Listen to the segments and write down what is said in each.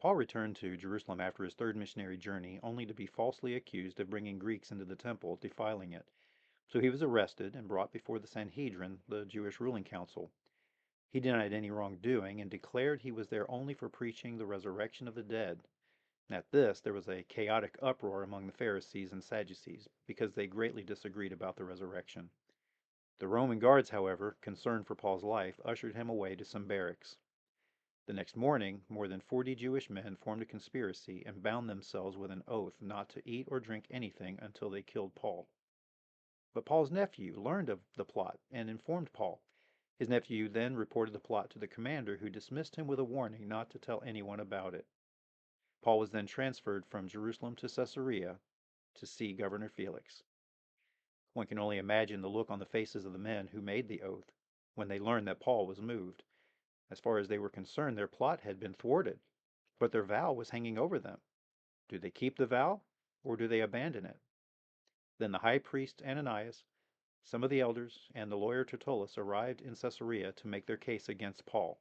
Paul returned to Jerusalem after his third missionary journey, only to be falsely accused of bringing Greeks into the temple, defiling it. So he was arrested and brought before the Sanhedrin, the Jewish ruling council. He denied any wrongdoing and declared he was there only for preaching the resurrection of the dead. At this, there was a chaotic uproar among the Pharisees and Sadducees because they greatly disagreed about the resurrection. The Roman guards, however, concerned for Paul's life, ushered him away to some barracks. The next morning, more than 40 Jewish men formed a conspiracy and bound themselves with an oath not to eat or drink anything until they killed Paul. But Paul's nephew learned of the plot and informed Paul. His nephew then reported the plot to the commander, who dismissed him with a warning not to tell anyone about it. Paul was then transferred from Jerusalem to Caesarea to see Governor Felix. One can only imagine the look on the faces of the men who made the oath when they learned that Paul was moved. As far as they were concerned, their plot had been thwarted, but their vow was hanging over them. Do they keep the vow, or do they abandon it? Then the high priest Ananias, some of the elders, and the lawyer Tertullus arrived in Caesarea to make their case against Paul.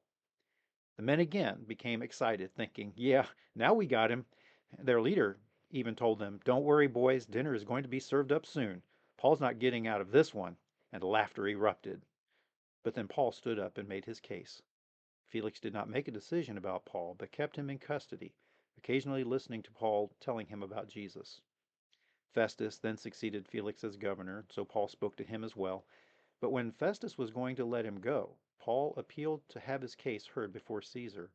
The men again became excited, thinking, yeah, now we got him. Their leader even told them, don't worry, boys, dinner is going to be served up soon. Paul's not getting out of this one. And laughter erupted. But then Paul stood up and made his case. Felix did not make a decision about Paul, but kept him in custody, occasionally listening to Paul telling him about Jesus. Festus then succeeded Felix as governor, so Paul spoke to him as well. But when Festus was going to let him go, Paul appealed to have his case heard before Caesar.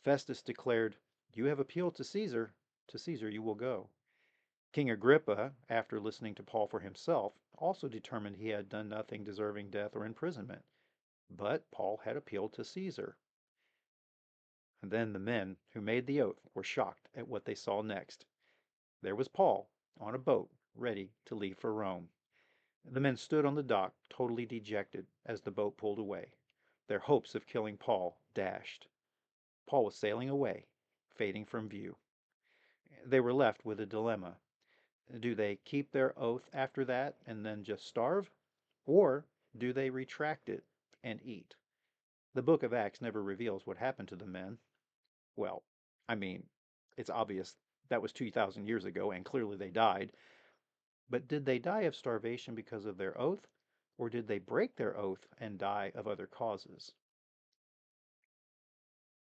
Festus declared, you have appealed to Caesar you will go. King Agrippa, after listening to Paul for himself, also determined he had done nothing deserving death or imprisonment. But Paul had appealed to Caesar. And then the men who made the oath were shocked at what they saw next. There was Paul on a boat, ready to leave for Rome. The men stood on the dock, totally dejected, as the boat pulled away, their hopes of killing Paul dashed. Paul was sailing away, fading from view. They were left with a dilemma. Do they keep their oath after that and then just starve? Or do they retract it and eat? The book of Acts never reveals what happened to the men. Well, I mean, it's obvious that was 2,000 years ago and clearly they died. But did they die of starvation because of their oath? Or did they break their oath and die of other causes?